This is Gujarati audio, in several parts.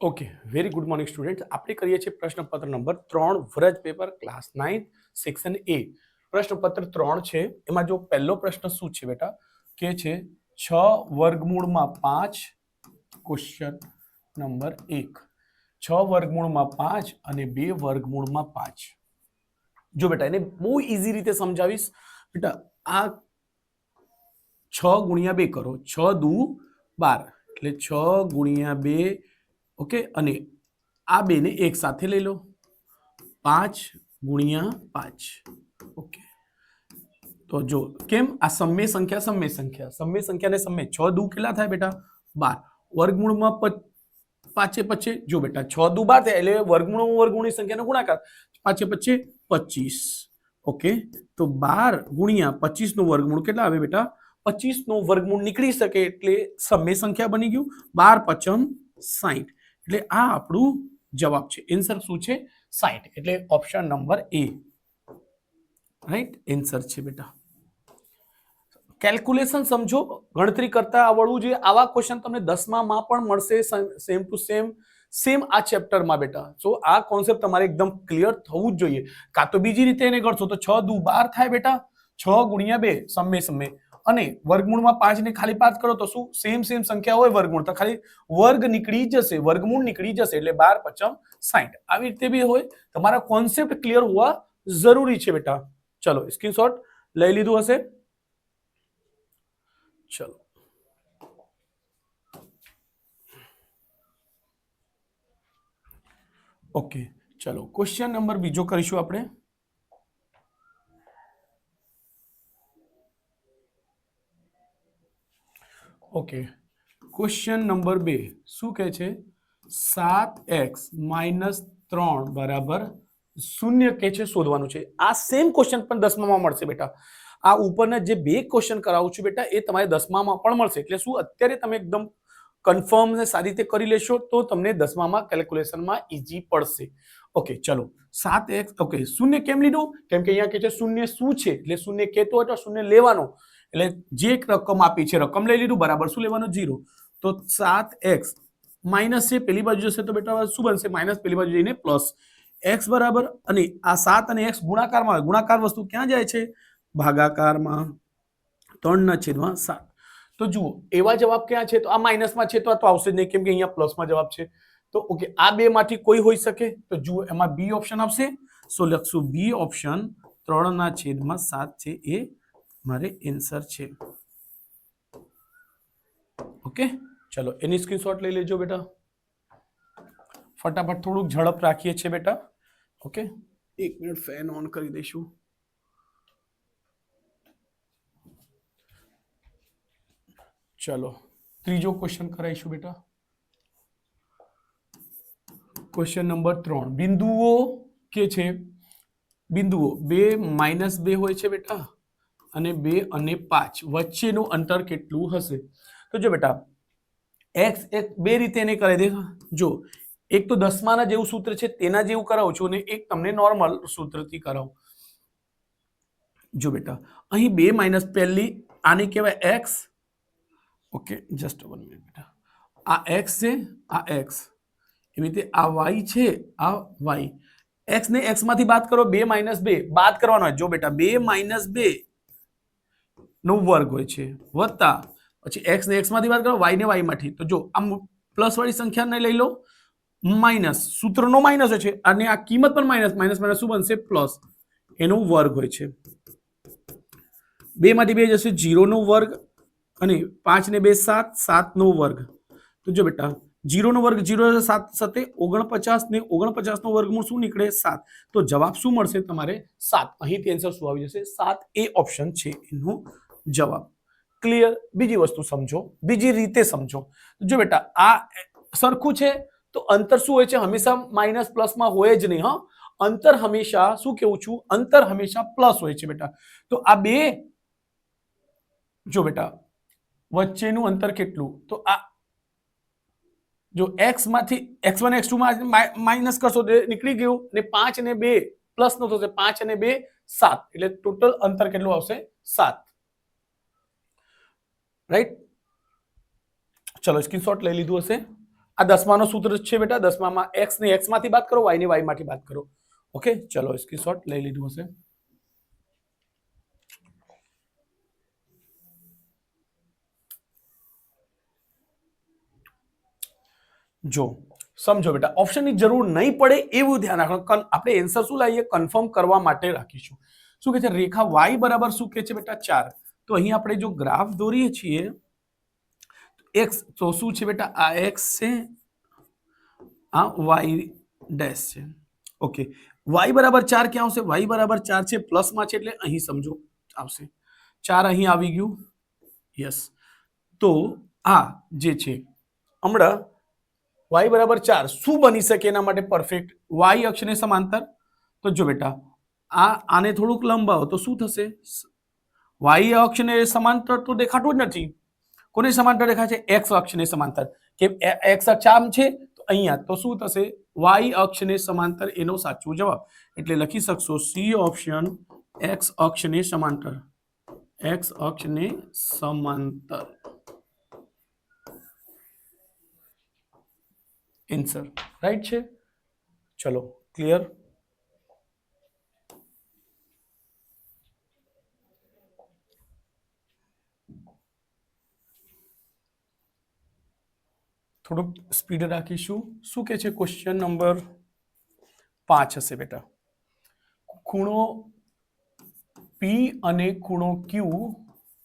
Okay, very good morning student. આપણે કરીએ છીએ પ્રશ્નપત્ર number 3 Vraj paper class 9 section A. પ્રશ્નપત્ર 3 છે. એમાં જો પહેલો પ્રશ્ન શું છે બેટા કે છે 6 વર્ગમૂળમાં 5 ક્વેશ્ચન નંબર 1 6 વર્ગમૂળમાં 5 અને 2 વર્ગમૂળમાં 5. જો બેટા એને બહુ ઈઝી રીતે સમજાવીશ બેટા. આ 6 ગુણ્યા 2 કરો, 6 દુ 12 એટલે 6 ગુણ્યા 2. ઓકે, અને આ બે ને એક સાથે લઈ લો, 5 ગુણ્યા 5. ઓકે, તો જો કેમ આ સમય સંખ્યા ને સમય 6 દુ કેટલા થાય બેટા 12. વર્ગમૂળમાં 5 5 જો બેટા 6 દુ 12 થાય એટલે વર્ગમૂળની સંખ્યાનો ગુણાકાર 5 5 25. ઓકે, તો 12 ગુણ્યા 25 નું વર્ગમૂળ કેટલા આવે બેટા 25 નું વર્ગમૂળ નીકળી શકે એટલે સમય સંખ્યા બની ગયું 12 5 60. એટલે આ આપણું જવાબ છે. આન્સર શું છે 60. એટલે ઓપ્શન નંબર એ રાઈટ આન્સર છે બેટા. કેલ્ક્યુલેશન સમજો, ગણતરી કરતા આવડવું જોઈએ. આવા ક્વેશ્ચન તમને 10મા માં પણ મળશે, સેમ ટુ સેમ આ ચેપ્ટરમાં બેટા. સો આ કોન્સેપ્ટ તમારે એકદમ ક્લિયર થવું જ જોઈએ. કાં તો બીજી રીતે એને ગણશો તો 6 દુ 12 થાય બેટા, 6 ગુણ્યા 2 સમય અને વર્ગમૂળમાં 5 ને ખાલી 5 કરો તો શું સેમ સંખ્યા હોય વર્ગમૂળ તો ખાલી વર્ગ નીકળી જશે, વર્ગમૂળ નીકળી જશે એટલે 12 5 60. આવી રીતે બી હોય. તમારા કોન્સેપ્ટ ક્લિયર હોવા જરૂરી છે બેટા. ચલો સ્ક્રીનશોટ લઈ લીધું હશે. ચલો ઓકે, ચલો ક્વેશ્ચન નંબર બીજો કરીશું આપણે. ઓકે, ક્વેશ્ચન નંબર 2 શું કહે છે 7x - 3 બરાબર 0 કે છે શોધવાનું છે. આ સેમ ક્વેશ્ચન પણ 10મા માં મળશે બેટા. આ ઉપરના જે બે ક્વેશ્ચન કરાવું છું બેટા એ તમારે 10મા માં પણ મળશે. એટલે શું અત્યારે તમે એકદમ કન્ફર્મ ને સારી રીતે કરી લેશો તો તમને 10મા માં કેલ્ક્યુલેશનમાં ઈઝી પડશે. ઓકે, ચલો 7x. ઓકે, 0 કેમ લીધું? કેમ કે અહીંયા કે છે 0 શું છે એટલે 0 કહેતો હોય તો 0 લેવાનો. એટલે જે એક રકમ આપી છે રકમ લઈ લીધું બરાબર શું લેવાનું 0. તો 7x માઇનસ છે પેલી બાજુ જશે તો બેટા શું બનશે માઇનસ, પેલી બાજુ જઈને પ્લસ. x બરાબર અને આ 7 અને x ગુણાકારમાં આવે. ગુણાકાર વસ્તુ ક્યાં જાય છે ભાગાકારમાં 3/7. તો જુઓ એવા જવાબ ક્યાં છે તો આ માઇનસમાં છે તો આ તો આવશે જ નહીં કેમ કે અહીંયા પ્લસમાં જવાબ છે. તો ઓકે, આ બે માંથી કોઈ હોઈ શકે તો જુઓ એમાં બી ઓપ્શન આવશે. સો લખશું બી ઓપ્શન 3/7 છે એ મારે આન્સર છે. ઓકે, ચલો એની સ્ક્રીનશોટ લઈ લેજો બેટા. ફટાફટ થોડુંક ઝડપ રાખીએ છીએ બેટા. ઓકે, 1 મિનિટ ફેન ઓન કરી દઈશું. ચલો ત્રીજો ક્વેશ્ચન કરાઈશું બેટા. ક્વેશ્ચન નંબર 3 બિંદુઓ કે છે બિંદુઓ 2 - 2 હોય છે બેટા અને 2 અને 5 વચ્ચેનું અંતર કેટલું હશે? તો જો બેટા x એક બે રીતે એને કરી દે. જો એક તો 10માના જેવું સૂત્ર છે તેના જેવું કરાવું છું અને એક તમને નોર્મલ સૂત્રથી કરાવું. જો બેટા અહીં 2 - પહેલી આને કહેવાય x. ઓકે, જસ્ટ 1 મિનિટ બેટા. આ x છે, આ x. એવી રીતે આ y છે, આ y. x ને x માંથી બાદ કરો 2 - 2 બાદ કરવાનો હોય. જો બેટા 2 - 2 નો વર્ગ હોય છે વત્તા પછી x ને x માંથી બાદ કરો y ને y માંથી. તો જો આમ પ્લસ વાળી સંખ્યાને લઈ લો માઇનસ, સૂત્રનો માઇનસ હોય છે અને આ કિંમત પણ માઇનસ માઇનસ શું બનશે પ્લસ, એનો વર્ગ હોય છે. 2 માંથી 2 જશે 0 નો વર્ગ અને 5 ને 2 7 7 નો વર્ગ. તો જો બેટા 0 નો વર્ગ 0 7 7 49 ને 49 નો વર્ગમૂળ શું નીકળે 7. તો જવાબ શું મળશે તમારે 7. અહીંથી આન્સર શું આવી જશે 7 એ ઓપ્શન છે એનો જવાબ. ક્લિયર? બીજી વસ્તુ સમજો, બીજી રીતે સમજો. જો બેટા આ સરખું છે તો અંતર શું હોય છે હંમેશા માઇનસ પ્લસમાં હોય જ નહીં. અંતર હંમેશા શું કેવું છું અંતર હંમેશા પ્લસ હોય છે બેટા. તો આ બે જો બેટા વચ્ચેનું અંતર કેટલું તો આ જો x માંથી x1 x2 માં માઇનસ કરશો તો નીકળી ગયું ને 5 ને 2 પ્લસ નો થશે 5 અને 2 7 એટલે ટોટલ અંતર કેટલું આવશે 7. રાઈટ? ચલો સ્ક્રીનશોટ લઈ લીધું હશે. આ 10 સૂત્ર છે બેટા, 10 x ને x માંથી બાદ કરો, y ને y માંથી બાદ કરો. ઓકે, ચલો સ્ક્રીનશોટ લઈ લીધું હશે. જો સમજો બેટા, ઓપ્શનની જરૂર નહીં પડે એવું ધ્યાન રાખો. આપણે આન્સર શું લાવીએ, કન્ફર્મ કરવા માટે રાખીશું. શું કહે છે, રેખા y બરાબર શું કહે છે બેટા 4. તો અહીં આપણે જો ગ્રાફ દોરીએ છીએ x, તો શું છે બેટા, આ x છે, આ y ડેશ છે. ઓકે, y બરાબર 4 ક્યાં આવશે, y બરાબર 4 છે પ્લસમાં છે એટલે અહીં સમજો આવશે 4, અહીં આવી ગયું. યસ, તો આ જે છે હમણાં y બરાબર 4 શું બની શકે એના માટે પરફેક્ટ, y અક્ષને સમાંતર. તો જો બેટા, આને થોડુંક લંબાવો તો શું થશે, y અક્ષને સમાંતર તો દેખાતું જ નથી. કોને સમાંતર દેખાય છે, x અક્ષને સમાંતર. કે x અક્ષ આમ છે તો અહીંયા, તો શું થશે, y અક્ષને સમાંતર એનો સાચો જવાબ. એટલે લખી શકશો સી ઓપ્શન, x અક્ષને સમાંતર, x અક્ષને સમાંતર આન્સર રાઈટ છે. ચલો ક્લિયર. થોડુંક સ્પીડ રાખીશું. શું કે છે, ક્વેશ્ચન નંબર 5 હશે બેટા. ખૂણો P અને ખૂણો Q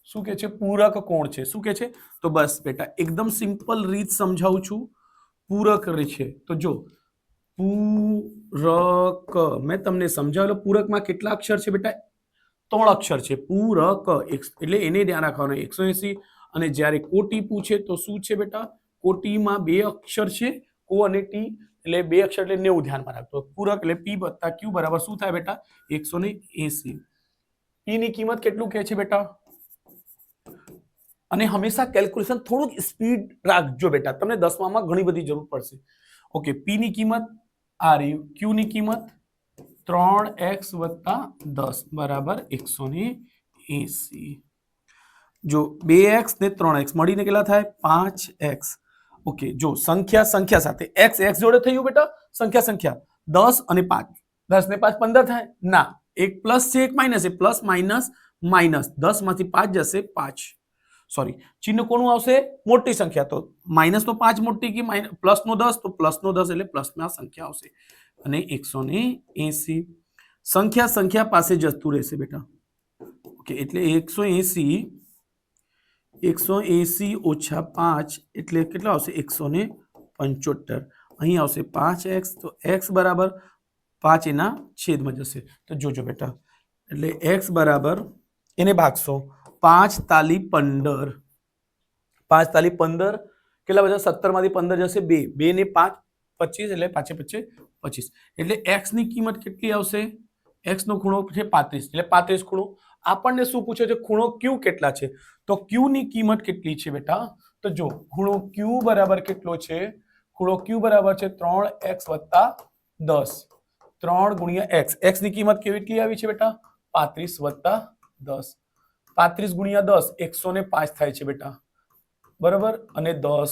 શું કે છે, પૂરક કોણ છે. શું કે છે, તો બસ બેટા એકદમ સિમ્પલ રીત સમજાવું છું. પૂરક છે તો જો પૂરક મેં તમને સમજાવેલો. પૂરકમાં કેટલા અક્ષર છે બેટા, 3 અક્ષર છે. પૂરક એટલે એને ધ્યાન રાખવાનું 180. અને જ્યારે કોટી પૂછે તો શું છે બેટા, કોટીમાં 2 અક્ષર છે, કો અને ટી, એટલે 2 અક્ષર એટલે 90 ધ્યાનમાં રાખતો. પૂરક એટલે P વત્તા Q બરાબર શું થાય બેટા, 180. P ની કિંમત કેટલું કહે છે બેટા, અને હંમેશા કેલ્ક્યુલેશન થોડુંક સ્પીડ રાખજો બેટા, તમને 10માં ઘણી બધી જરૂર પડશે. ઓકે, P ની કિંમત આ રહી, Q ની કિંમત 3x + 10 બરાબર 180. જો 2x ને 3x મળીને કેટલા થાય, 5x. ઓકે, જો સંખ્યા સાથે x જોડે થયું બેટા, સંખ્યા 10 અને 5, 10 ને 5 15 થાય ના, એક પ્લસ છે એક માઇનસ છે, પ્લસ માઇનસ માઇનસ, 10 માંથી 5 જશે 5. સોરી, ચિહ્ન કોનું આવશે, મોટી સંખ્યા. તો માઇનસ નો 5 મોટી કે પ્લસ નો 10, તો પ્લસ નો 10 એટલે પ્લસ માં સંખ્યા આવશે. અને 180 સંખ્યા પાસે જતું રહેશે બેટા. ઓકે, એટલે 180 ઓછા 5 એટલે કેટલા આવશે, 175. અહીં આવશે 5x, તો x બરાબર 5 એના છેદમાં જશે. તો જોજો બેટા, એટલે x બરાબર એને ભાગશો 5 તાલી 15, 5 તાલી 15 કેટલા બધા, 17 માંથી 15 જશે 2, 2 ને 5 25, એટલે 5 25 25. એટલે x ની કિંમત કેટલી આવશે, x નો ખૂણો છે 35, એટલે 35 ખૂણો. આપણને શું પૂછે છે, ખૂણો Q કેટલા છે. તો Q ની કિંમત કેટલી છે બેટા, તો જો ખૂણો Q બરાબર કેટલો છે, ખૂણો Q બરાબર છે 3x + 10, 3 ગુણ્યા x. x ની કિંમત કેટલી આવી છે બેટા, 35 + 10, 35 × 10 105 થાય છે બેટા, બરાબર. અને 10,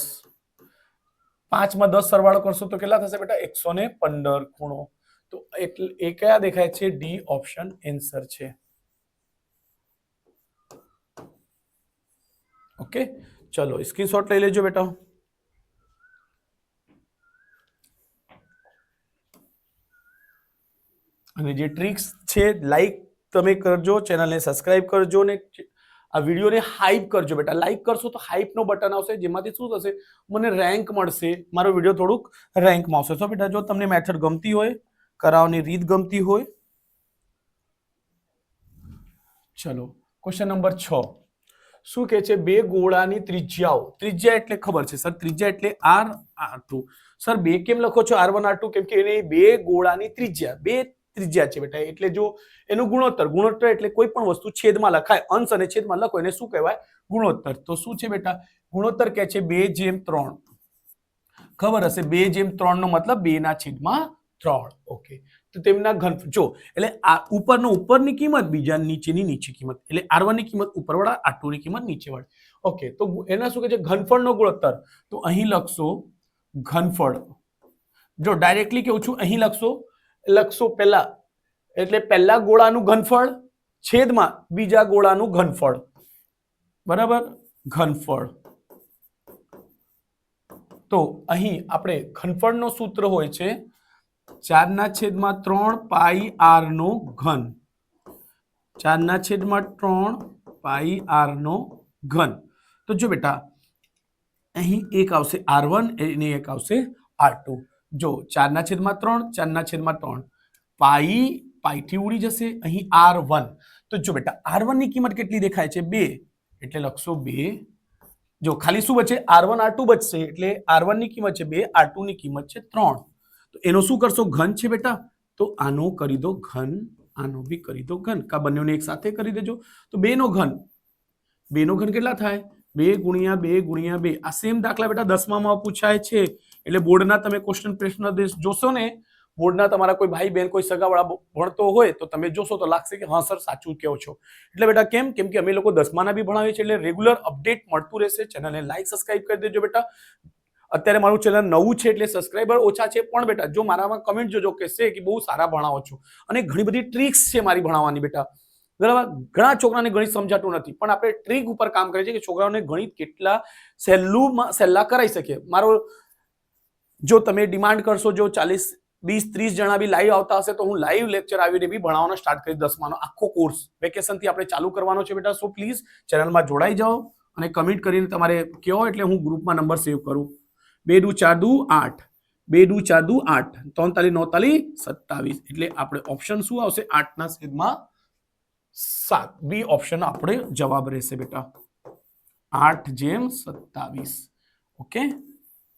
5 માં 10 સરવાળો કરશો તો કેટલા થશે બેટા, 115 ખૂણો. તો એટલે એ કયા દેખાય છે, ડી ઓપ્શન આન્સર છે. ઓકે, ચલો સ્ક્રીનશોટ લઈ લેજો બેટા. અને જે ટ્રિક્સ છે લાઈક તમે કરજો, ચેનલને સબસ્ક્રાઇબ કરજો ને આ વિડીયોને હાઈપ કરજો બેટા. લાઈક કરશો તો હાઈપનો બટન આવશે, જેમાંથી શું થશે, મને રેન્ક મળશે, મારો વિડીયો થોડુંક રેન્કમાં આવશે. તો બેટા જો તમને મેથડ ગમતી હોય, કરાવવાની રીત ગમતી હોય, ચલો ક્વેશ્ચન નંબર 6 શું કહે છે, બે ગોળાની ત્રિજ્યાઓ. ત્રિજ્યા એટલે ખબર છે સર, ત્રિજ્યા એટલે r2. સર 2 કેમ લખો છો r1 r2, કેમ કે એને બે ગોળાની ત્રિજ્યા, બે ત્રિજ્યા છે બેટા, એટલે જો એનું ગુણોત્તર એટલે કોઈ પણ વસ્તુ છેદમાં લખાય, અંશ અને છેદમાં લખો એને શું કહેવાય, ગુણોત્તર. તો શું છે બેટા, ગુણોત્તર કહે છે 2/3. ખબર હશે 2/3 નો મતલબ 2/3. ઓકે, તો તેમના ઘન જો એટલે આ ઉપરનો ઉપરની કિંમત, બીજા નીચેની નીચી કિંમત, એટલે r1 ની કિંમત ઉપરવાળા, r2 ની કિંમત નીચેવાળા. ઓકે, તો એના શું કહે છે, ઘનફળનો ગુણોત્તર. તો અહીં લખશો ઘનફળ. જો ડાયરેક્ટલી કેવું છું, અહીં લખશો પહેલા, એટલે પહેલા ગોળાનું ઘનફળ છેદમાં બીજા ગોળાનું ઘનફળ, બરાબર, ઘનફળ. તો અહીં આપણે ઘનફળનો સૂત્ર હોય છે 4/3 પાઈ r નો ઘન. 4/3 પાઈ r નો ઘન. તો જો બેટા અહીં એક આવશે r1 અને એક આવશે r2. જો 4/3 4/3 પાઈ થી ઉડી જશે, અહીં r1. તો જો બેટા r1 ની કિંમત કેટલી દેખાય છે? 2, એટલે લખશો 2. જો ખાલી શું બચે? r1 r2 બચશે, એટલે r1 ની કિંમત છે 2, r2 ની કિંમત છે 3. તો એનો શું કરશો? ઘન છે બેટા, તો આનો કરી દો ઘન, આનો બી કરી દો ઘન, કા બંનેને એક સાથે કરી દેજો. તો 2 નો ઘન, 2 નો ઘન કેટલા થાય? 2 ગુણ્યા 2 ગુણ્યા 2. આ સેમ દાખલા બેટા 10માં પૂછાય છે, એટલે બોર્ડના તમે પ્રશ્ન જોશો ને, બોર્ડના તમારા કોઈ ભાઈ બહેન કોઈ સગાવાળા ભણતો હોય તો તમે જોશો તો લાગશે કે હા સર સાચું કહો છો. એટલે બેટા કેમ કે અમે લોકો 10માના બી ભણાવીએ છીએ, એટલે રેગ્યુલર અપડેટ મળતું રહેશે. ચેનલને લાઈક સબસ્ક્રાઇબ કરી દેજો બેટા. અત્યારે મારું ચેનલ નવું છે એટલે સબસ્ક્રાઇબર ઓછા છે, પણ બેટા જો મારામાં કમેન્ટ જોજો કે છે કે બહુ સારા ભણાવો છો, અને ઘણી બધી ટ્રિક્સ છે મારી ભણાવવાની બેટા, બરાબર. ઘણા છોકરાને ગણિત સમજાતું નથી, પણ આપણે ટ્રીક ઉપર કામ કરીએ છીએ કે છોકરાઓને ગણિત કેટલા સહેલા કરાવી શકીએ. મારો જો તમે ડિમાન્ડ કરશો, જો 40, 20, 30 જણા બી લાઈવ આવતા હશે તો હું લાઈવ લેક્ચર આવીને બી ભણાવવાનો સ્ટાર્ટ કરી 10માનો આખો કોર્સ વેકેશનથી આપણે ચાલુ કરવાનો છે બેટા. સો પ્લીઝ ચેનલમાં જોડાઈ જાઓ અને કમેન્ટ કરીને તમારે કહો, એટલે હું ગ્રુપમાં નંબર સેવ કરું. 2 દુ 4 દુ 8, 2 દુ 4 દુ 8, 3 તાલી 9 તાલી 27, એટલે આપણે ઓપ્શન શું આવશે? 8/7. બી ઓપ્શન આપણે જવાબ રહેશે બેટા, 8/27. Okay,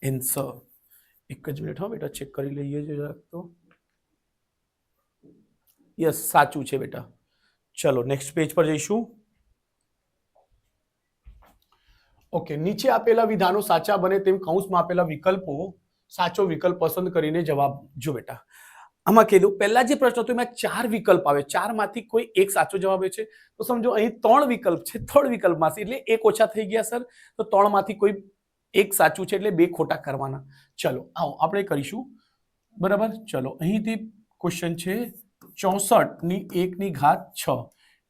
answer. એક જ મિનિટ હો બેટા, ચેક કરી લઈએ જરાક તો. યસ, સાચું છે બેટા. ચલો નેક્સ્ટ પેજ પર જઈશું. ઓકે, નીચે આપેલા વિધાનો સાચા બને તેમ કૌંસમાં આપેલા વિકલ્પો સાચો વિકલ્પ પસંદ કરીને જવાબ. જો બેટા આમાં કીધું પહેલા જે પ્રશ્ન હતો એમાં 4 વિકલ્પ આવે, 4માંથી કોઈ એક સાચો જવાબ છે. તો સમજો અહીં 3 વિકલ્પ છે, 3 વિકલ્પમાંથી એટલે એક ઓછા થઈ ગયા સર. તો 3માંથી કોઈ એક સાચું છે, એટલે 2 ખોટા કરવાના. ચલો આવો આપણે કરીશું, બરાબર. ચલો અહીંથી ક્વેશ્ચન છે 64/1/6.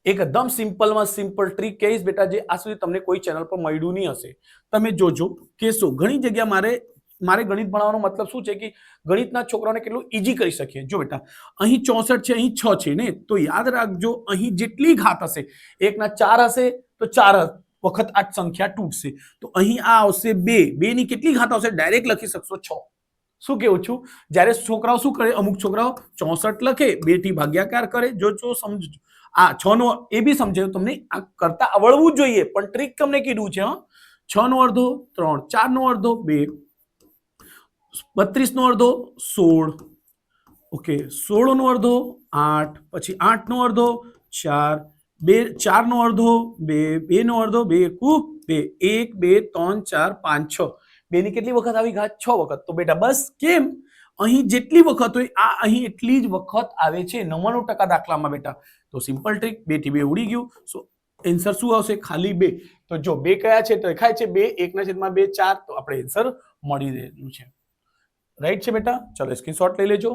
એકદમ સિમ્પલમાં સિમ્પલ ટ્રીક કહીશ બેટા, જે આ સુધી તમને કોઈ ચેનલ પર મળ્યું નહીં હશે. તમે જોજો કેશો. ઘણી જગ્યા મારે ગણિત ભણાવવાનો મતલબ શું છે કે ગણિતના છોકરાઓને કેટલું ઈઝી કરી શકીએ. જો બેટા અહીં 64 છે, અહીં 6 છે ને, તો યાદ રાખજો અહીં જેટલી ઘાત હશે, 1ના 4 હશે તો 4 વખત આ સંખ્યા તૂટશે. તો અહીં આ આવશે 2, 2 ની કેટલી ઘાત આવશે? ડાયરેક્ટ લખી શકશો 6. શું કેવું છું? જ્યારે છોકરાઓ શું કરે, અમુક છોકરાઓ 64 લખે, 2 થી ભાગ્યાકાર કરે. જો સમજો આ 6 નો એ બી સમજાયું તમને, આ કરતા આવડવું જોઈએ, પણ ટ્રીક તમને કીધું છે. 6 નો અડધો 3, 4 નો અડધો 2, 32 નો અડધો 16, ઓકે, 16 નો અડધો 8, પછી 8 નો અડધો 4, 4 નો અડધો 2, 2 નો અડધો 2 2, 1 2 3 4 5 6. 2 ની કેટલી વખત આવી ઘાત? 6 વખત. તો બેટા બસ કેમ અહીં જેટલી વખત હોય આ અહીં એટલી જ વખત આવે છે 99% દાખલામાં બેટા. તો સિમ્પલ ટ્રીક, 2 થી 2 ઉડી ગયું. સો એન્સર શું આવશે? ખાલી 2. તો જો 2 કયા છે? તો દેખાય છે 2, 1/2 4. તો આપણે એન્સર મળી રહેલું છે. રાઈટ છે બેટા? ચલો સ્ક્રીનશોટ લઈ લેજો.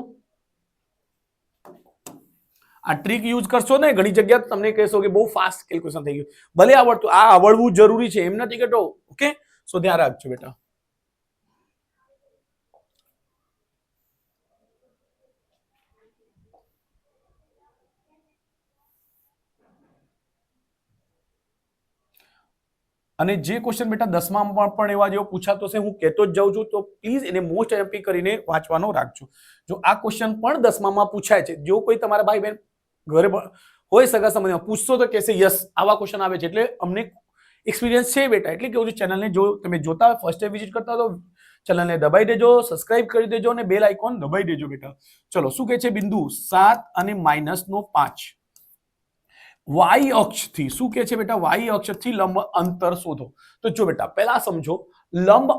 આ ટ્રીક યુઝ કરશો ને, ઘણી જગ્યા તમને કહેશો કે બહુ ફાસ્ટ કેલ્ક્યુલેશન થઈ ગયું. ભલે આવડતું, આ આવડવું જરૂરી છે એમ નથી કેતો. ઓકે, સો ધ્યાન રાખજો બેટા. અને જે ક્વેશ્ચન બેટા 10માં પણ એવા જેવો પૂછાતો છે, હું કહેતો જ જાઉં છું, તો પ્લીઝ એને મોસ્ટ એમ્પી કરીને વાંચવાનો રાખજો. જો આ ક્વેશ્ચન પણ 10માં પૂછાય છે, જો કોઈ તમારા ભાઈ બહેન ઘરે હોય સગા સંબંધીમાં પૂછશો તો કહેશે યસ આવા ક્વેશ્ચન આવે છે, એટલે અમને એક્સપિરિયન્સ છે બેટા. એટલે કેવું છે, ચેનલને જો તમે જોતા હોય, ફર્સ્ટ ટાઈમ વિઝિટ કરતા તો ચેનલને દબાઈ દેજો, સબસ્ક્રાઇબ કરી દેજો અને બેલ આઇકોન દબાઈ દેજો બેટા. ચલો શું કહે છે? બિંદુ 7 અને -5 વાય અક્ષથી શું કહે છે બેટા? વાય અક્ષથી લંબ અંતર શોધો. તો જો બેટા પહેલા સમજો, લંબ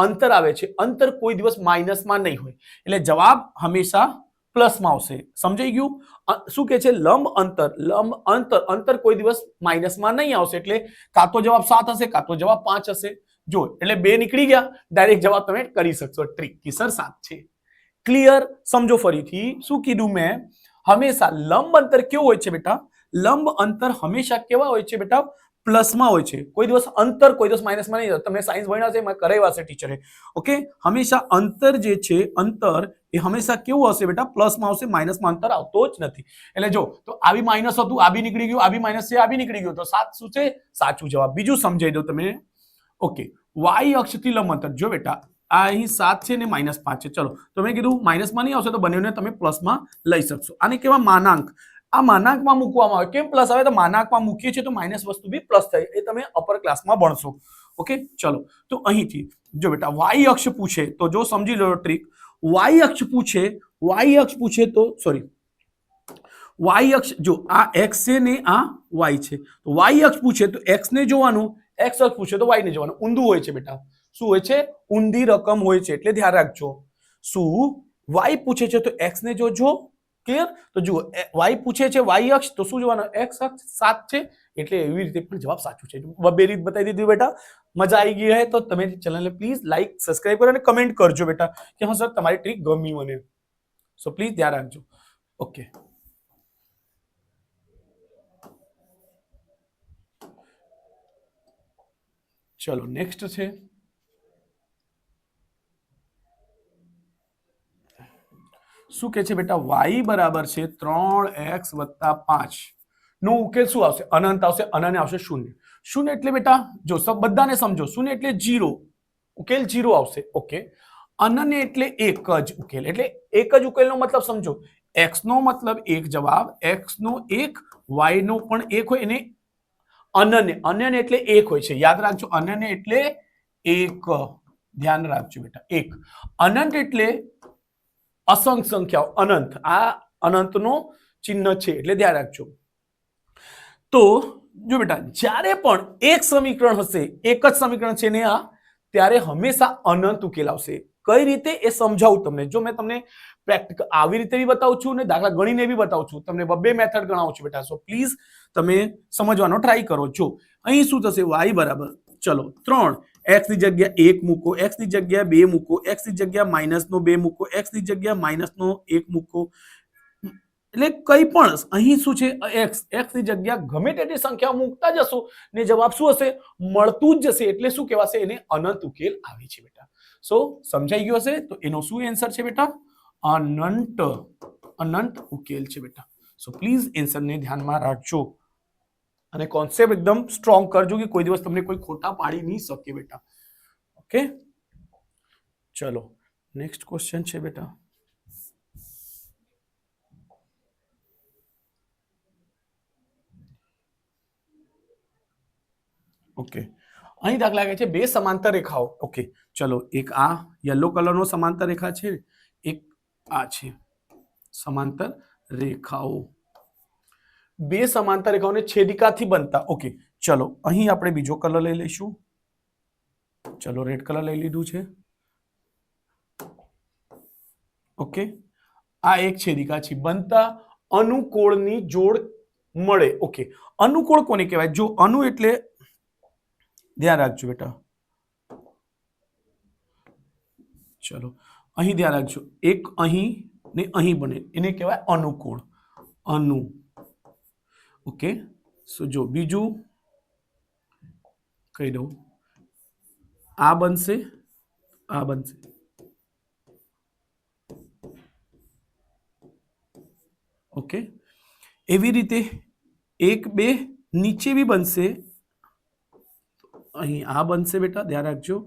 અંતર આવે છે, અંતર કોઈ દિવસ માઇનસમાં નહીં હોય, એટલે જવાબ હંમેશા પ્લસમાં આવશે. સમજાઈ ગયું? શું કહે છે? લંબ અંતર કોઈ દિવસ માઇનસમાં નહીં આવશે, એટલે કાં તો જવાબ 7 હશે, કાં તો જવાબ 5 હશે. જો એટલે 2 નીકળી ગયા, ડાયરેક્ટ જવાબ તમે કરી શકશો. ટ્રીક કી સર 7 છે. ક્લિયર? સમજો ફરીથી શું કીધું મેં. હંમેશા લંબ અંતર કેવું હોય છે બેટા? લંબ અંતર હંમેશા કેવા હોય છે બેટા? પ્લસમાં હોય છે. કોઈ દિવસ અંતર કોઈ દિવસ માઇનસમાં નહીં. તમે સાયન્સ ભણ્યા છે, કરાવ્યા છે ટીચરે. ઓકે, હંમેશા અંતર જે છે, અંતર એ હંમેશા કેવું હશે બેટા? પ્લસમાં આવશે, માઇનસમાં અંતર આવતો જ નથી. એટલે જો તો આવી માઇનસ હતું, આ બી નીકળી ગયું, આ બી માઇનસ છે, આ બી નીકળી ગયું, તો 7 શું છે? સાચું જવાબ. બીજું સમજાઈ દો તમે. ઓકે, વાય અક્ષથી લંબ અંતર જો બેટા, આ અહીં 7 છે ને -5 છે. ચલો, તો મેં કીધું માઇનસમાં નહીં આવશે, તો બંનેને તમે પ્લસમાં લઈ શકશો. આને કેવા માનાંક, આ માનાંકમાં મૂકવામાં આવે. કેમ પ્લસ આવે? તો માનાંકમાં મૂકીએ છીએ તો માઇનસ વસ્તુ બી પ્લસ થાય. એ તમે અપર ક્લાસમાં ભણશો. ઓકે, ચલો, તો અહીંથી જો બેટા વાય અક્ષ પૂછે તો જો સમજી લો ટ્રીક. વાય અક્ષ પૂછે તો સોરી, વાય અક્ષ જો આ એક્સ છે ને આ વાય છે, તો વાય અક્ષ પૂછે તો એક્સ ને જોવાનું, એક્સ અક્ષ પૂછે તો વાય ને જોવાનું. ઊંધું હોય છે બેટા. શું હોય છે? ઊંધી રકમ હોય છે, એટલે ધ્યાન રાખજો. શું વાય પૂછે છે તો એક્સ ને જોજો. ક્લિયર? તો જુઓ, વાય પૂછે છે વાય અક્ષ, તો શું જોવાનું? એક્સ અક્ષ 7 છે, એટલે એવી રીતે પણ જવાબ સાચું છે. બે રીત બતાવી દીધી બેટા. મજા આવી ગઈ હે તો તમે ચેનલને પ્લીઝ લાઈક, સબસ્ક્રાઇબ કરો અને કમેન્ટ કરજો બેટા કે હા સર તમારી ટ્રીક ગમી મને. સો પ્લીઝ ધ્યાન રાખજો. ઓકે, ચલો નેક્સ્ટ છે. શું કે છે બેટા? y બરાબર છે 3x + 5 નો ઉકેલ શું આવશે? અનંત આવશે. અનંત આવશે 0. 0 એટલે બેટા જો બધાને સમજો, 0 એટલે 0, ઉકેલ 0 આવશે. ઓકે, અનન્ય એટલે એક જ ઉકેલ, એટલે એક જ ઉકેલનો મતલબ સમજો. x નો મતલબ એક જવાબ, x નો એક, y નો પણ એક હોય, એને અનન્ય. અનન્ય એટલે એક હોય છે, યાદ રાખજો. અનન્ય એટલે એક, ધ્યાન રાખજો બેટા. એક અનંત એટલે અસંખ્ય સંખ્યાઓ. અનંત, આ અનંતનો ચિહ્ન છે, એટલે ધ્યાન રાખજો. તો જો બેટા, જ્યારે પણ એક સમીકરણ હશે, એક જ સમીકરણ છે ને આ, ત્યારે હંમેશા અનંત ઉકેલ આવશે. કઈ રીતે એ સમજાવું તમને. જો મેં તમને પ્રેક્ટિકલ આવી રીતે બી બતાવું છું ને દાખલા ગણીને બી બતાવું છું. તમને બે મેથડ ગણાવું છું બેટા. સો પ્લીઝ તમે સમજવાનો ટ્રાય કરો. જો અહીં શું થશે? y બરાબર ચલો 3, x ની જગ્યા 1 મૂકો, x ની જગ્યા 2 મૂકો, x ની જગ્યા -2 મૂકો, x ની જગ્યા -1 મૂકો. એટલે કઈ પણ અહીં શું છે? x ની જગ્યા ગમે તેટલી સંખ્યા મૂકતા જશો ને જવાબ શું હશે? મળતું જ જશે. એટલે શું કહેવાશે? એને અનંત ઉકેલ આવે છે બેટા. સો સમજાઈ ગયું હશે? તો એનો શું આન્સર છે બેટા? અનંત ઉકેલ છે બેટા. સો પ્લીઝ આન્સરને ધ્યાનમાં રાખજો અને કોન્સેપ્ટ એકદમ સ્ટ્રોંગ કરજો કે કોઈ દિવસ તમને કોઈ ખોટા પાડી નહીં શકે બેટા. ઓકે, ચલો નેક્સ્ટ ક્વેશ્ચન છે બેટા. ઓકે, અહીં દાખલા કહે છે બે સમાંતર રેખાઓ. ઓકે, ચલો, એક આ યલો કલરનો સમાંતર રેખા છે, એક આ છે સમાંતર રેખાઓ. બે સમાંતર રેખાઓને છેદિકાથી બનતા. ઓકે, ચલો અહીં આપણે બીજો કલર લઈ લઈશું. ચલો રેડ કલર લઈ લીધું છે. ઓકે, આ એક છેદિકા છે, બનતા અનુકોણની જોડ મળે. ઓકે, અનુકોણ કોને કહેવાય? જો અનુ એટલે ધ્યાન રાખજો બેટા. ચલો અહીં ધ્યાન રાખજો. એક અહીં ને અહીં બને, એને કહેવાય અનુકોણ. અનુ. ઓકે, સો જો બીજું કહી દઉં, આ બનશે, આ બનશે. ઓકે, એવી રીતે 1 2 નીચે બી બનશે. અહીં આ બનશે બેટા, ધ્યાન રાખજો.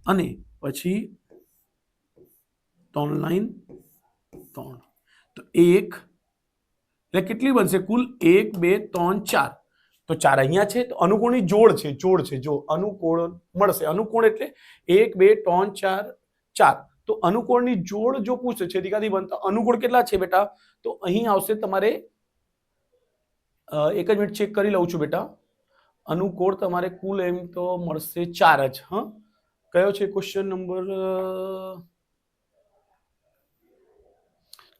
અને પછી 3 લાઈન 3, તો 1 એટલે કેટલી બનશે? કુલ 1 2 3 4. તો 4 અહીંયા છે, તો અનુકોણની જોડ છે. જોડ છે, જો અનુકોણ મળશે. અનુકોણ એટલે 1 2 3 4 4. તો અનુકોણની જોડ જો પૂછે છેદિકાથી બનતા અનુકોણ કેટલા છે બેટા? તો અહીં આવશે તમારે, એક જ મિનિટ ચેક કરી લઉં છું બેટા. અનુકોણ તમારે કુલ એમ તો મળશે 4 જ. હા, કયો છે ક્વેશ્ચન નંબર?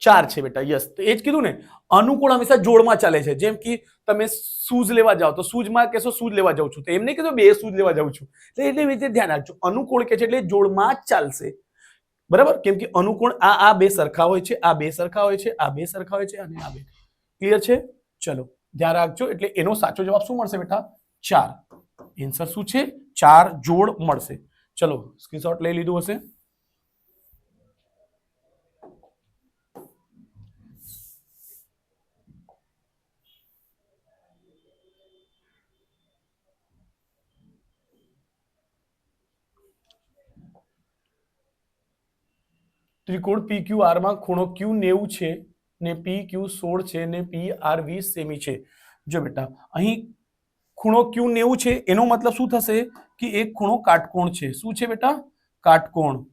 4 છે બેટા. યસ, તો એ જ કીધું ને, અનુકૂળ હંમેશા જોડમાં ચાલે છે. જેમ કે તમે શૂઝ લેવા જાઓ તો શૂઝમાં કહેશો શૂઝ લેવા જાઉં છું, તો એમ નહીં કીધું 2 શૂઝ લેવા જાઉં છું. એટલે એટલે રીતે ધ્યાન રાખજો, અનુકૂળ કે છે એટલે જોડમાં જ ચાલશે. બરાબર, કેમ કે અનુકૂળ આ બે સરખા હોય છે, આ બે સરખા હોય છે, આ બે સરખા હોય છે અને આ બે. ક્લિયર છે? ચલો ધ્યાન રાખજો. એટલે એનો સાચો જવાબ શું મળશે બેટા? 4. આન્સર શું છે? 4 જોડ મળશે. ચલો સ્ક્રીનશોટ લઈ લીધું હશે. ત્રિકોણ PQR માં ખૂણો Q 90 છે ને PQ 16 છે ને PR 20 સેમી છે. જો બેટા અહીં ખૂણો Q 90 છે, એનો મતલબ શું થશે કે એક ખૂણો કાટકોણ છે. શું છે બેટા? કાટકોણ.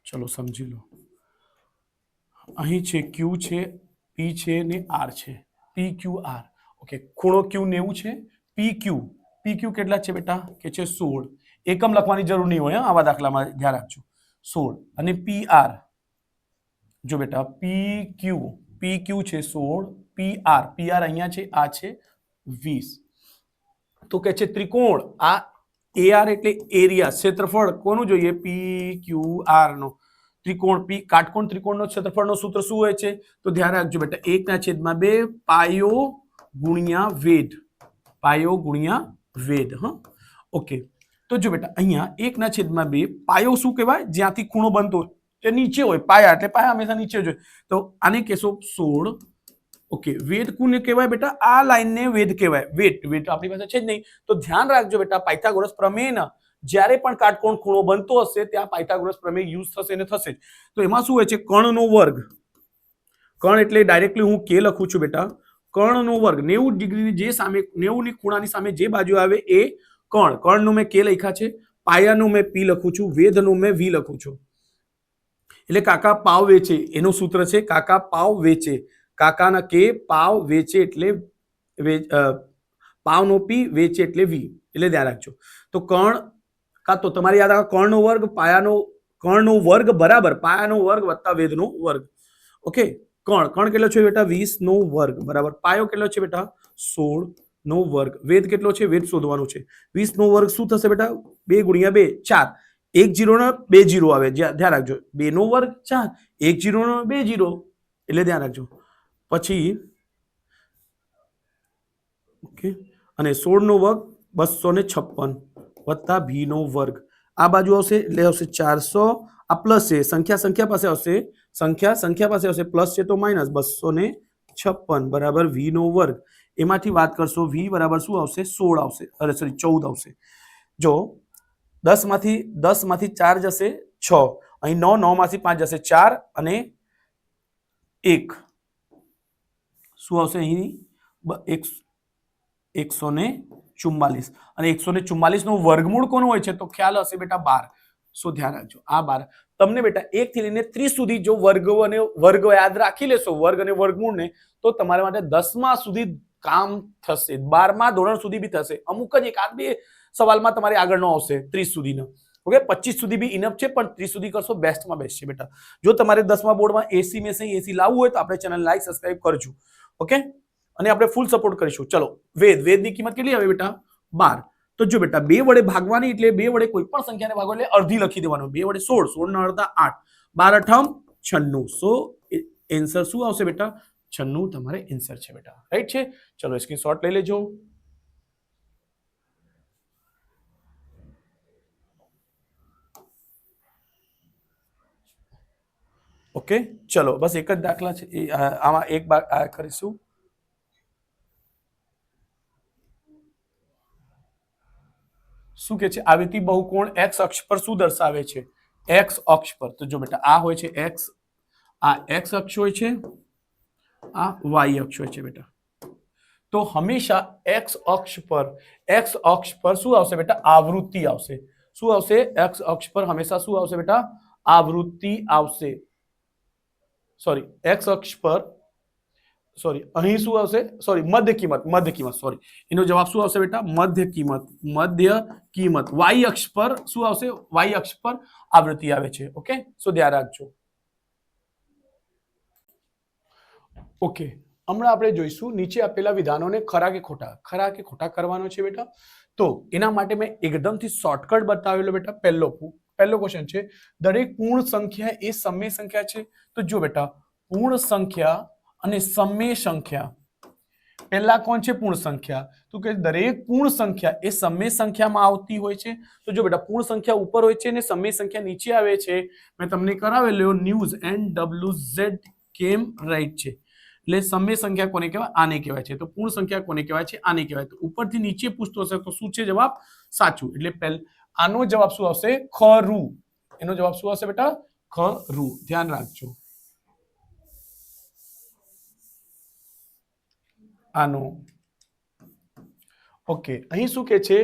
ચલો સમજી લો. અહીં છે Q છે, P છે ને R છે. PQR. ઓકે, ખૂણો Q 90 છે. PQ કેટલા છે બેટા? કે છે 16. એકમ લખવાની જરૂર નહીં હોય આવા દાખલામાં, ધ્યાન રાખજો. 16 અને PR. જો બેટા PQ છે 16, PR અહીંયા છે, આ છે 20. તો કે છે ત્રિકોણ આ AR એટલે એરિયા, ક્ષેત્રફળ કોનું જોઈએ? PQR નો. ત્રિકોણ કાટકોણ ત્રિકોણનો ક્ષેત્રફળનો સૂત્ર શું હોય છે? તો ધ્યાન રાખજો બેટા, 1/2 પાયો ગુણ્યા વેધ. પાયો ગુણ્યા વેધ. ઓકે, તો જો બેટા અહીંયા 1/2 પાયો શું કહેવાય? જ્યાંથી ખૂણો બનતો જે નીચે હોય, પાયા એટલે પાયા હંમેશા નીચે જ હોય. તો આને કહેશો 16. ઓકે, વેધ કોને કહેવાય બેટા? આ લાઈનને વેધ કહેવાય. વેધ આપણી પાસે છે જ નહીં. તો ધ્યાન રાખજો બેટા, પાયથાગોરસ પ્રમેયના જ્યારે પણ કાટકોણ ખૂણો બનતો હશે ત્યાં પાયથાગોરસ પ્રમેય યુઝ થશે ને થશે જ. તો એમાં શું હોય છે? કર્ણનો વર્ગ. કર્ણ એટલે ડાયરેક્ટલી હું કે લખું છું બેટા, કર્ણનો વર્ગ. 90 ડિગ્રીની જે સામે 90 ની ખૂણાની સામે જે બાજુ આવે એ કર્ણ. કર્ણનું મેં કે લખ્યા છે, પાયાનું મેં P લખું છું, વેધનું મેં V લખું છું. એટલે કાકા પાવ વેચે એનું સૂત્ર છે કાકા પાવ વેચે. કાકાના કે પાવ વેચે એટલે પાવનો P વેચે એટલે V. એટલે ધ્યાન રાખજો. તો કર્ણ કાં તો તમારી યાદ આવે કર્ણનો વર્ગ કર્ણનો વર્ગ બરાબર પાયાનો વર્ગ વત્તા વેધનો વર્ગ. ઓકે, કર્ણ કેટલો છે બેટા? 20 નો વર્ગ બરાબર પાયો કેટલો છે બેટા? 16 નો વર્ગ. વેધ કેટલો છે? વેધ શોધવાનું છે. 20 નો વર્ગ શું થશે બેટા? 2 ગુણ્યા 2 4. 1 0 ને 2 0 આવે, ધ્યાન રાખજો. 2 નો વર્ગ 4, 1 0 ને 2 0, એટલે ધ્યાન રાખજો. પછી ઓકે, અને 16 નો વર્ગ 256 વત્તા V નો વર્ગ. આ બાજુ આવશે એટલે આવશે 400. આ પ્લસ છે, સંખ્યા પાસે આવશે, સંખ્યા પાસે આવશે, પ્લસ છે તો માઇનસ 256 બરાબર V નો વર્ગ. એમાંથી વાત કરશો V બરાબર શું આવશે? 16 આવશે, અરે સોરી 14 આવશે. જો 10 માંથી 4 જશે 6, અહીં 9 માંથી 5 જશે 4 અને 1 શું આવશે? અહીં 144. અને 144 નું વર્ગમૂળ કોનું હોય છે? તો ખ્યાલ હશે બેટા 12. સો ધ્યાન રાખજો, આ 12. તમને બેટા 1 થી લઈને 30 સુધી જો વર્ગ યાદ રાખી લેશો, વર્ગ અને વર્ગમૂળને, તો તમારા માટે 10મા સુધી કામ થશે. 12મા ધોરણ સુધી બી થશે. અમુક જ એકાદ બે સવાલમાં તમારે આગળ ન આવશે 30 સુધીનો. ઓકે, 25 સુધી બી ઇનફ છે, પણ 30 સુધી કરશો બેસ્ટમાં બેસ્ટ છે બેટા. જો તમારે 10મા બોર્ડમાં એસી લાવવું હોય તો આપણે ચેનલ લાઈક સબસ્ક્રાઇબ કરજો. ઓકે, અને આપણે ફૂલ સપોર્ટ કરીશું. ચલો, વેદની કિંમત કેટલી આવે બેટા? 12. તો જો બેટા 2 વડે ભાગવાની એટલે 2 વડે કોઈ પણ સંખ્યાને ભાગો એટલે અડધી લખી દેવાનું. 2 વડે 16, 16 ના અડધા 8, 12 8 96. સો આન્સર શું આવશે બેટા? 96 તમારે આન્સર છે બેટા. રાઈટ છે? ચલો સ્ક્રીનશોટ લઈ લેજો. ઓકે, ચલો બસ એક જ દાખલા છે, આમાં એક કરીશું. શું કે છે? આવીતી બહુકોણ x અક્ષ પર શું દર્શાવે છે? x અક્ષ પર. તો જો બેટા આ હોય છે x, આ x અક્ષ હોય છે, આ y અક્ષ હોય છે બેટા. તો હંમેશા x અક્ષ પર શું આવશે બેટા? આવૃત્તિ આવશે. શું આવશે? x અક્ષ પર હંમેશા શું આવશે બેટા? आवृत्ति आवशे सॉरी एक्स अक्ष पर सॉरी अहीं शुं आवशे सॉरी मध्य कीमत सॉरी एनो जवाब शुं आवशे बेटा मध्य कीमत वाई अक्ष पर शुं आवशे वाई अक्ष पर आवृत्ति आवे छे ओके सो ध्यान राखजो ओके हमणां आपणे जोईशुं नीचे आपेला विधानोने खरा के खोटा करवानो छे बेटा तो एना माटे मैं एकदमथी शॉर्टकट बतावेलो बेटा पहलो क्वेश्चन छे दरेक पूर्ण संख्या ए सममेय संख्या छे तो जो बेटा पूर्ण संख्या अने सममेय संख्या पहला कोण छे पूर्ण संख्या तो के दरेक पूर्ण संख्या ए सममेय संख्या में आवती होय छे तो जो बेटा पूर्ण संख्या ऊपर होय छे ने सममेय संख्या नीचे आवे छे मैं तमने करावेलो न्यूज NWZ केम राइट छे એટલે સમય સંખ્યા કોને કહેવાય આને કહેવાય છે તો પૂર્ણ સંખ્યા કોને કહેવાય છે આને કહેવાય તો ઉપરથી નીચે પૂછતો હશે તો શું છે જવાબ સાચું એટલે આનો જવાબ શું આવશે ખરું એનો જવાબ શું આવશે બેટા ખરું ધ્યાન રાખજો આનો ઓકે અહીં શું કહે છે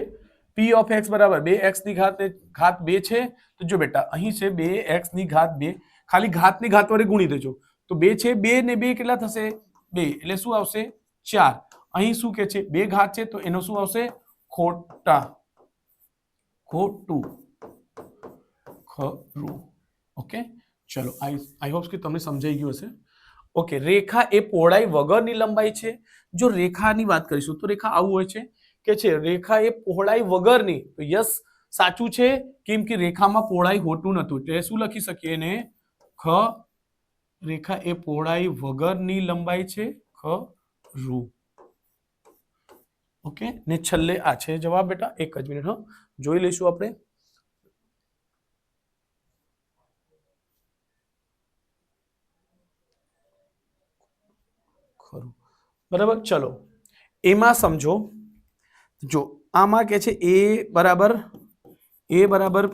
p of x બરાબર 2x ની ઘાત 2 છે તો જો બેટા અહીં છે 2x ની ઘાત 2 ખાલી ઘાતની ઘાત વડે ગુણી દેજો तो 2 છે 2 ને 2 કેટલા થશે 2 એટલે શું આવશે 4 અહીં શું કે છે 2 ઘાત છે તો એનો શું આવશે ખોટું ખરું ઓકે ચલો આઈ હોપ કે તમને સમજાઈ ગયું હશે ઓકે રેખા એ પહોળાઈ વગરની લંબાઈ છે જો રેખાની વાત કરીશું તો રેખા આવું હોય છે કે છે રેખા એ પહોળાઈ વગરની તો યસ સાચું છે કેમ કે રેખામાં પહોળાઈ હોતું નતું એટલે શું લખી શકીએ એને રેખા એ પહોળાઈ વગરની લંબાઈ છે ખરું ઓકે ને છેલ્લે આ છે જવાબ બેટા એક જ મિનિટ જોઈ લઈશું આપણે ખરું બરાબર ચલો એમાં સમજો જો આમાં કે છે એ બરાબર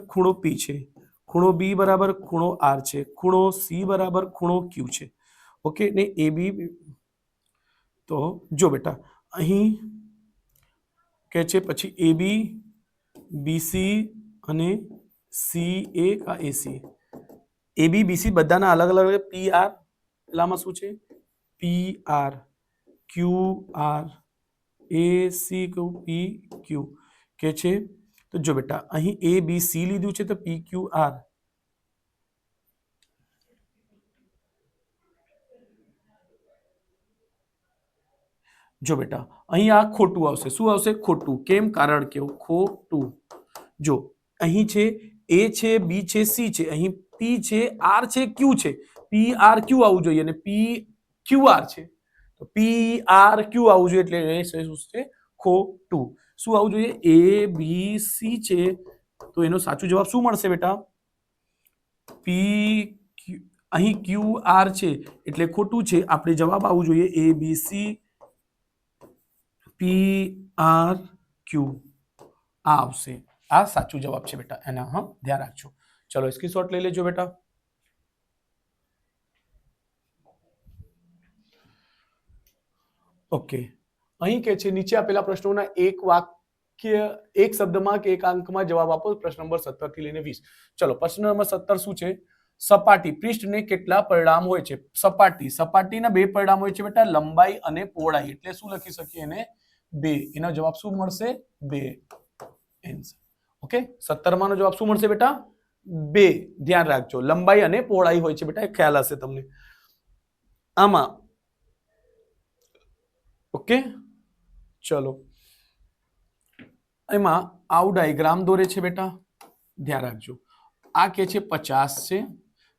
ખૂણો P છે ખૂણો B બરાબર ખૂણો R છે ખૂણો C બરાબર ખૂણો Q છે ઓકે ને AB તો જો બેટા અહીં કે છે પછી AB BC અને CA કા AC AB BC બધાના અલગ અલગ PR પેલામાં શું છે PR QR AC PQ કે છે તો જો બેટા અહીં ABC લીધું છે તો PQR જો બેટા અહીં આ ખોટું આવશે શું આવશે ખોટું કેમ કારણ કેવું ખોટું જો અહીં છે A છે B છે C છે અહીં P છે R છે Q છે PRQ આવવું જોઈએ અને PQR છે તો PRQ આવવું જોઈએ એટલે એ શું છે ખોટું શું આવવું જોઈએ ABC છે તો એનો સાચો જવાબ શું મળશે બેટા PQ અહીં QR છે એટલે ખોટું છે આપણે જવાબ આવવું જોઈએ ABC PRQ આ આવશે આ સાચું જવાબ છે બેટા એના ધ્યાન રાખજો ચલો સ્ક્રીનશોટ લઈ લેજો બેટા ઓકે અહીં કે છે નીચે આપેલા પ્રશ્નોના એક વાક્ય એક શબ્દમાં કે એક અંકમાં જવાબ આપો પ્રશ્ન નંબર 17 થી લઈને 20 ચલો પ્રશ્ન નંબર 17 શું છે સપાટી પૃષ્ઠને કેટલા પરિમાણ હોય છે સપાટીના બે પરિમાણ હોય છે બેટા લંબાઈ અને પહોળાઈ એટલે શું લખી શકીએ એને 2 એનો જવાબ શું મળશે 2 આન્સર ઓકે 17 માનો જવાબ શું મળશે બેટા 2 ધ્યાન રાખજો લંબાઈ અને પહોળાઈ હોય છે બેટા એ ખ્યાલ હશે તમને આમાં ઓકે ચલો એમાં આવું ડાયાગ્રામ દોરે છે બેટા ધ્યાન રાખજો આ કે છે 50 છે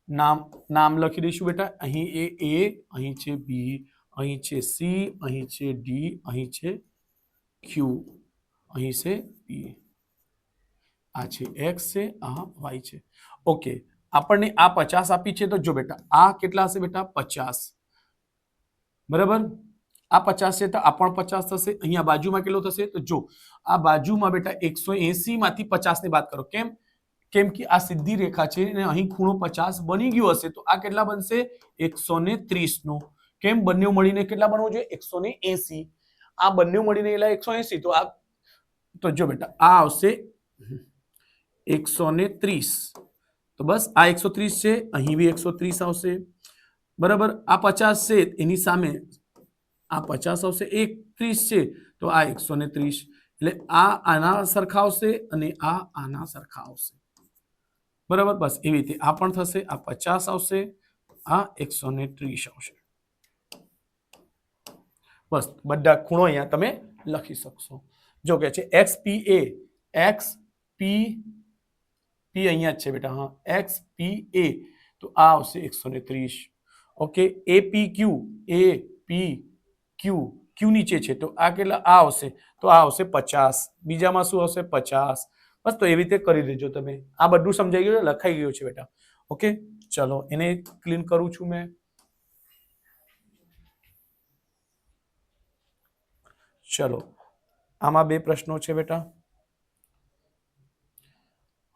નામ લખી દઈશું બેટા અહીં A અહીં છે B અહીં છે C અહીં છે D અહીં છે Q અહીં છે P આ છે X છે આ Y છે ઓકે આપણને આ 50 આપી છે તો જો બેટા આ કેટલા હશે બેટા 50 બરાબર આ 50 છે તો આ પણ 50 થશે અહીંયા બાજુમાં કેટલો થશે તો જો આ બાજુમાં બેટા 180 માંથી 50 ને બાદ કરો કેમ કે આ સીધી રેખા છે અને અહીં ખૂણો 50 બની ગયો હશે તો આ કેટલા બનશે 130 નો કેમ બંને મળીને કેટલા બનવું જોઈએ 180 આ બંને મળીને એટલે 180 તો આ તો જો બેટા આ આવશે 130 તો બસ આ 130 છે, અહીં બી 130 આવશે બરાબર. આ 50 છે એની સામે આ 50 આવશે, 30 છે તો આ 130, એટલે આ આના સરખા આવશે અને આ આના સરખા આવશે બરાબર. બસ એવી રીતે આ પણ થશે, આ 50 આવશે, આ 130 આવશે. બસ બધા ખૂણો અહીંયા તમે લખી શકશો. જો કે છે XPA, XP અહીંયા જ છે બેટા, હા XPA તો આ આવશે 130. ઓકે, APQ, APQ Q નીચે છે તો આ કેટલા, આ આવશે તો આ આવશે 50, બીજામાં શું આવશે 50. બસ તો એવી રીતે કરી દેજો તમે. આ બધું સમજાઈ ગયું, લખાઈ ગયું છે બેટા. ઓકે ચલો એને ક્લીન કરું છું મેં. ચલો આમાં 2 પ્રશ્નો છે બેટા.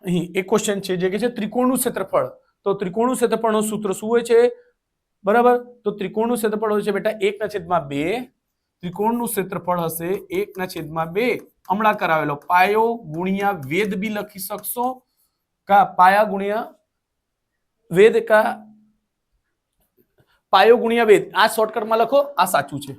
અહીં એક ક્વેશ્ચન છે જે કે છે ત્રિકોણનું ક્ષેત્રફળ. તો ત્રિકોણનું ક્ષેત્રફળનું સૂત્ર શું હોય છે બરાબર? તો ત્રિકોણનું ક્ષેત્રફળ હોય છે બેટા 1/2. ત્રિકોણનું ક્ષેત્રફળ હશે 1/2. હમણાં કરાવેલો પાયો ગુણ્યા વેદ બી લખી શકશો, કા પાયા ગુણ્યા વેદ, કા પાયો ગુણ્યા વેદ. આ શોર્ટકટમાં લખો, આ સાચું છે.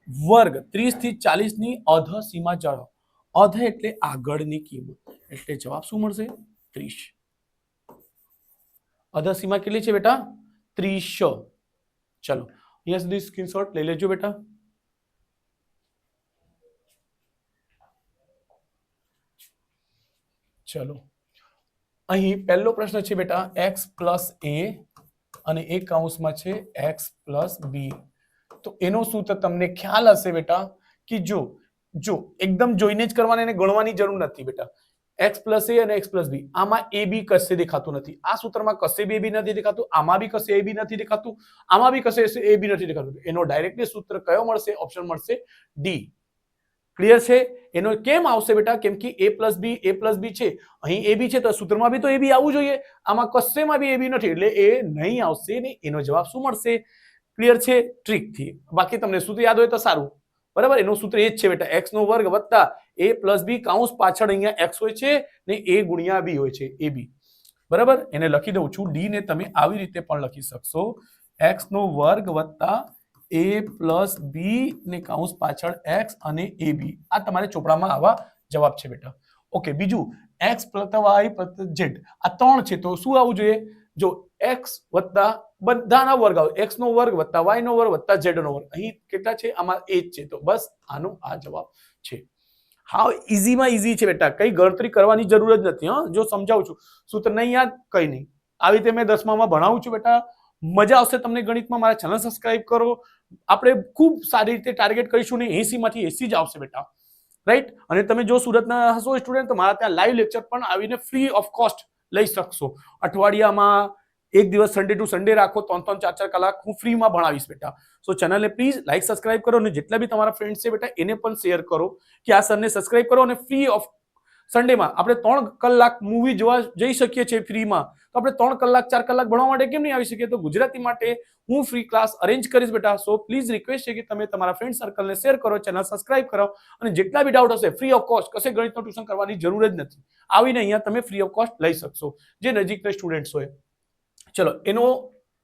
વર્ગ 30 થી 40 ની અધ સીમા જાળવો. અધ એટલે આગળની કિંમત, એટલે જવાબ શું મળશે 30. અધ સીમા કેટલી છે બેટા 30. ચલો અહીંયા સુધી સ્ક્રીનશોટ લઈ લેજો બેટા. ચલો અહીં પહેલો પ્રશ્ન છે બેટા x + a અને એક કૌંસમાં છે x + b. તો એનો સૂત્ર તમને ખ્યાલ હશે બેટા કે જો એકદમ જોઈને જ કરવાની અને ગણવાની જરૂર નથી બેટા. x + a અને x + b, આમાં a b કશે દેખાતું નથી. આ સૂત્રમાં કશે b નથી દેખાતું, આમાં બી કશે a b નથી દેખાતું, આમાં બી કશે a b નથી દેખાતું. એનો ડાયરેક્ટલી સૂત્ર કયો મળશે? ઓપ્શન મળશે D. ક્લિયર છે? એનો કેમ આવશે બેટા? કેમ કે a + b છે, અહીં a b છે તો સૂત્રમાં બી તો a b આવવું જોઈએ. આમાં કશેમાં બી a b નથી એટલે એ નહીં આવશે ને એનો જવાબ શું મળશે? ક્લિયર છે? ટ્રીક થી. બાકી તમને સૂત્ર યાદ હોય તો સારું બરાબર. એનું સૂત્ર એ જ છે બેટા x² વત્તા a + b કૌંસ પાછળ અહીંયા x હોય છે ને a ગુણ્યા b હોય છે, ab બરાબર. એને લખી દઉં છું, d ને તમે આવી રીતે પણ લખી શકશો, x² વત્તા a + b ને કૌંસ પાછળ x અને ab. આ તમારે ચોપડામાં આવા જવાબ છે બેટા. ઓકે, બીજું x + y + z, આ 3 છે તો શું આવવું જોઈએ? જો x વત્તા બધાના વર્ગ આવે, x² વત્તા y² વત્તા z². અહીં કેટલા છે? આમાં એ જ છે તો બસ આનો આ જવાબ છે. હા, ઈઝીમાં ઈઝી છે બેટા, કઈ ગણતરી કરવાની જરૂર જ નથી. હા, જો સમજાવું છું, સૂત્ર નહીં યાદ કઈ નહીં, આવી રીતે મેં 10મામાં ભણાવું છું બેટા. મજા આવશે તમને ગણિતમાં. મારા ચેનલ સબસ્ક્રાઇબ કરો. આપણે ખૂબ સારી રીતે ટાર્ગેટ કરીશું ને 80માંથી 80 જ આવશે બેટા, રાઈટ. અને તમે જો સુરતના હશો સ્ટુડન્ટ તો મારા ત્યાં લાઈવ લેક્ચર પણ આવીને ફ્રી ઓફ કોસ્ટ લઈ શકશો. અઠવાડિયામાં એક દિવસ સન્ડે ટુ સન્ડે રાખો, 3-3, 4-4 કલાક હું ફ્રીમાં ભણાવીશ બેટા. સો ચેનલને પ્લીઝ લાઈક સબસ્ક્રાઇબ કરો અને જેટલા બી તમારા ફ્રેન્ડ્સ છે બેટા એને પણ શેર કરો કે આ સરને સબસ્ક્રાઇબ કરો. અને ફ્રી ઓફ સન્ડેમાં આપણે 3 કલાક મૂવી જોવા જઈ શકીએ છીએ ફ્રીમાં, તો આપણે 3 કલાક 4 કલાક ભણવા માટે કેમ નહીં આવી શકીએ? તો ગુજરાતી માટે હું ફ્રી ક્લાસ અરેન્જ કરીશ બેટા. સો પ્લીઝ રિક્વેસ્ટ છે કે તમે તમારા ફ્રેન્ડ સર્કલને શેર કરો, ચેનલ સબસ્ક્રાઇબ કરો અને જેટલા બી ડાઉટ હશે ફ્રી ઓફ કોસ્ટ, કશે ગણિતનું ટ્યુશન કરવાની જરૂર જ નથી. આવીને અહીંયા તમે ફ્રી ઓફ કોસ્ટ લઈ શકશો જે નજીકના સ્ટુડન્ટ્સ હોય. ચલો એનો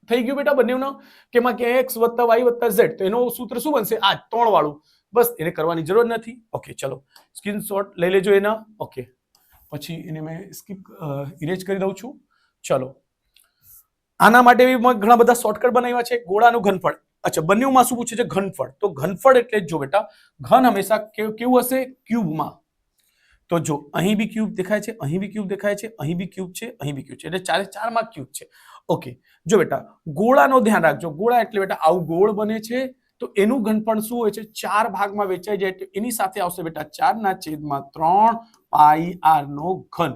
થઈ ગયું બેટા બંનેનો કે એમાં કે x + y + z, તો એનો સૂત્ર શું બનશે? આ 3 વાળું. બસ એને કરવાની જરૂર નથી. ઓકે ચલો સ્ક્રીનશોટ લઈ લેજો એના. ઓકે પછી એને મેં સ્કીપ ઇરેજ કરી દઉં છું. ચલો આના માટે બી ઘણા બધા શોર્ટકટ બનાવ્યા છે. ગોળાનું ઘનફળ. અચ્છા, બંનેમાં શું પૂછે છે? ઘનફળ. તો ઘનફળ એટલે જો બેટા ઘન હંમેશા કેવું હશે? ક્યુબમાં. તો જો અહીં બી ક્યુબ દેખાય છે, અહીં બી ક્યુબ દેખાય છે, અહીં બી ક્યુબ છે, અહીં બી ક્યુબ છે, એટલે 4 ક્યુબ છે. ઓકે, જો બેટા ગોળાનો ધ્યાન રાખજો. ગોળા એટલે બેટા આવું ગોળ બને છે તો એનું ઘનફળ શું હોય છે? 4 ભાગમાં વેચાઈ જાય તો એની સાથે આવશે બેટા 4/3 πr નો ઘન.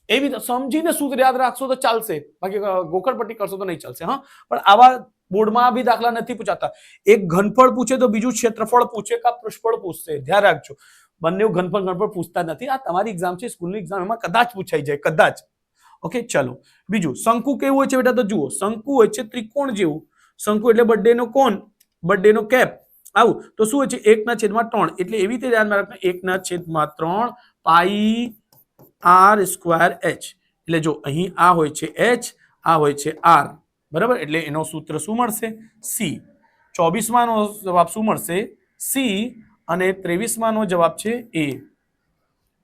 એવી રીતે સમજીને સૂત્ર યાદ રાખશો તો ચાલશે, બાકી ગોખણપટ્ટી કરશો તો નહીં ચાલશે. હા, પણ આવા બોર્ડમાં બી દાખલા નથી પૂછાતા. એક ઘનફળ પૂછે તો બીજું ક્ષેત્રફળ પૂછે કે પૃષ્ઠફળ પૂછશે. ધ્યાન રાખજો, બંને ઘનફળ પૂછતા નથી. આ તમારી એક્ઝામ છે, સ્કૂલની એક્ઝામ, એમાં કદાચ પૂછાઈ જાય, કદાચ. ઓકે ચલો બીજું શંકુ કેવું હોય છે બેટા? તો જુઓ, શંકુ હોય છે ત્રિકોણ જેવું. શંકુ એટલે બર્થડે નો કોણ, બર્થડે નો કેપ આવું તો શું હોય છે 1/3 એટલે એવી રીતે ધ્યાનમાં રાખવું 1/3 પાઈ આર સ્ક્વેર એચ એટલે જો અહીં આ હોય છે એચ આ હોય છે આર બરાબર એટલે એનો સૂત્ર શું મળશે સી 24 નો જવાબ શું મળશે સી અને 23 નો જવાબ છે એ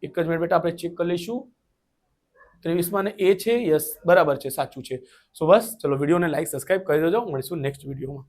એક જ મિનિટ બેટા આપણે ચેક કરી લઈશું 23 ને એ છે યસ બરાબર છે સાચું છે સો બસ ચલો વિડીયોને લાઈક સબસ્ક્રાઇબ કરી દેજો મળીશું નેક્સ્ટ વિડીયોમાં